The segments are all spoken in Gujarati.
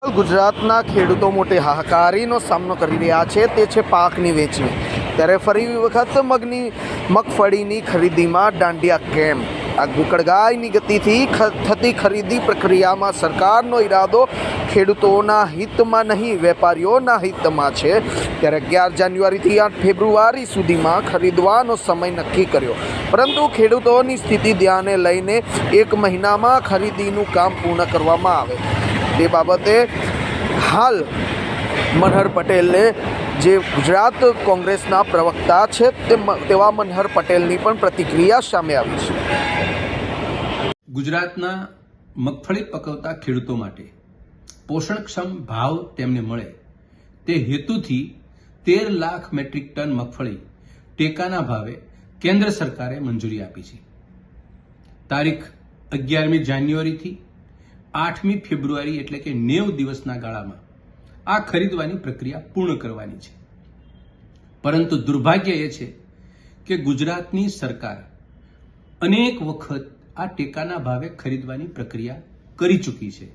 ગુજરાતના ખેડૂતો મોટી હાહાકારીનો સામનો કરી રહ્યા છે તે છે પાકની વેચણી। ત્યારે ફરી વખત મગફળીની ખરીદીમાં દાંડિયા કેમ। આ ગુકળગાયની ગતિથી થતી ખરીદી પ્રક્રિયામાં સરકારનો ઈરાદો ખેડૂતોના હિતમાં નહીં વેપારીઓના હિતમાં છે। ત્યારે 11 જાન્યુઆરીથી 8 ફેબ્રુઆરી સુધીમાં ખરીદવાનો સમય નક્કી કર્યો, પરંતુ ખેડૂતોની સ્થિતિ ધ્યાને લઈને 1 મહિનામાં ખરીદીનું કામ પૂર્ણ કરવામાં આવે તે બાબતે હાલ મનહર પટેલે, જે ગુજરાત કોંગ્રેસના પ્રવક્તા છે, તેવા મનહર પટેલની પણ પ્રતિક્રિયા સામે આવી છે। ગુજરાતના મગફળી પકવતા ખેડૂતો માટે પોષણક્ષમ ભાવ તેમને મળે તે હેતુથી 13 લાખ મેટ્રિક ટન મગફળી ટેકાના ભાવે કેન્દ્ર સરકારે મંજૂરી આપી છે। તારીખ 11મી જાન્યુઆરીથી 8મી ફેબ્રુઆરી એટલે કે 90 દિવસના ગાળામાં આ ખરીદવાની પ્રક્રિયા પૂર્ણ કરવાની છે। પરંતુ દુર્ભાગ્ય એ છે કે ગુજરાતની સરકાર અનેક વખત આ ટેકાના ભાવે ખરીદવાની પ્રક્રિયા કરી ચૂકી છે।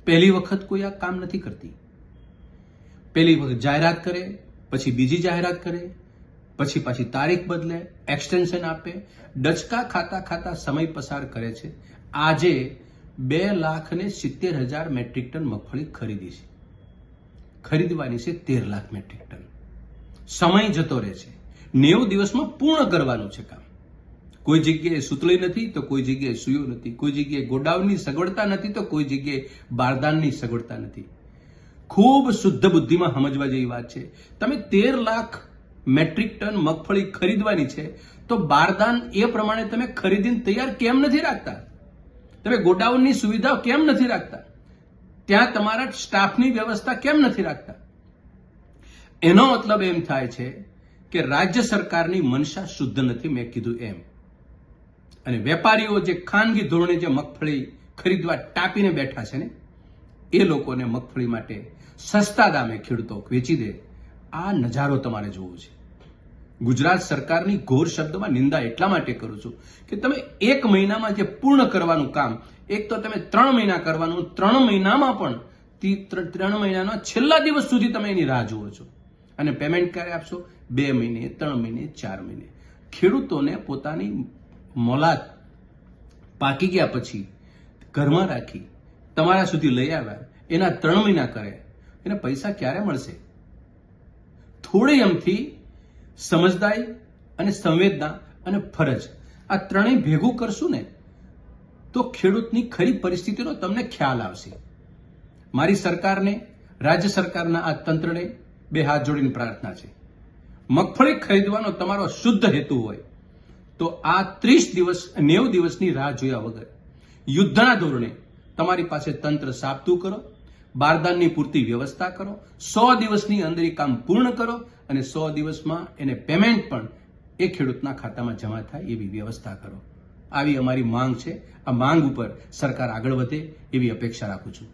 પહેલી વખત કોઈ આ કામ નથી કરતી। પહેલી વખત જાહેરાત કરે, પછી બીજી જાહેરાત કરે, પછી પાછી તારીખ બદલે, એક્સટેન્શન આપે, ડચકા ખાતા સમય પસાર કરે છે। આજે 2,70,000 મેટ્રિક ટન મગફળી ખરીદી છે, ખરીદવાની છે 13 લાખ મેટ્રિક ટન। સમય જતો રહે છે, 90 દિવસમાં પૂર્ણ કરવાનું છે કામ। કોઈ જગ્યાએ સુતળી નથી તો કોઈ જગ્યાએ સુયો નથી, કોઈ જગ્યાએ ગોડાઉનની સગવડતા નથી તો કોઈ જગ્યાએ બારદાનની સગવડતા નથી। ખૂબ શુદ્ધ બુદ્ધિમાં સમજવા જેવી વાત છે। તમે 13 લાખ મેટ્રિક ટન મગફળી ખરીદવાની છે તો બારદાન એ પ્રમાણે તમે ખરીદીને તૈયાર કેમ નથી રાખતા? તમે ગોડાઉનની સુવિધા કેમ નથી રાખતા? ત્યાં તમારા સ્ટાફની વ્યવસ્થા કેમ નથી રાખતા? એનો મતલબ એમ થાય છે કે રાજ્ય સરકારની મનસા શુદ્ધ નથી, મેં કીધું એમ। અને વેપારીઓ જે ખાનગી ધોરણે જે મગફળી ખરીદવા ટાંપીને બેઠા છે ને, એ લોકોને મગફળી માટે સસ્તા દામે ખેડૂતો વેચી દે, આ નજારો તમારે જોવો છે। ગુજરાત સરકારની ઘોર શબ્દમાં નિંદા એટલા માટે કરું છું કે તમે 1 મહિનામાં જે પૂર્ણ કરવાનું કામ, એક તો તમે 3 મહિના કરવાનું, 3 મહિનામાં પણ 3 મહિનાના છેલ્લા દિવસ સુધી તમે એની રાહ જુઓ છો। અને પેમેન્ટ ક્યારે આપશો? 2 મહિને, 3 મહિને, 4 મહિને। ખેડૂતોને પોતાની મોલાત પાકી ગયા પછી ઘરમાં રાખી તમારા સુધી લઈ આવ્યા, એના 3 મહિના કરે, એને પૈસા ક્યારે મળશે? થોડી એમથી સમજદારી અને સંવેદના અને ફરજ, આ ત્રણેય ભેગું કરશું ને તો ખેડૂતની ખરી પરિસ્થિતિનો તમને ખ્યાલ આવશે। મારી સરકારને, રાજ્ય સરકારના આ તંત્રને 2 હાથ જોડીને પ્રાર્થના છે, મગફળી ખરીદવાનો તમારો શુદ્ધ હેતુ હોય તો આ 30 દિવસ 90 દિવસની રાહ જોયા વગર યુદ્ધના ધોરણે તમારી પાસે તંત્ર સાબતું કરો, બારદાનની પૂરતી વ્યવસ્થા કરો, 100 દિવસની અંદર એ કામ પૂર્ણ કરો અને 100 દિવસમાં એને પેમેન્ટ પણ એ ખેડૂતના ખાતામાં જમા થાય એવી વ્યવસ્થા કરો। આવી અમારી માંગ છે। આ માંગ ઉપર સરકાર આગળ વધે એવી અપેક્ષા રાખું છું।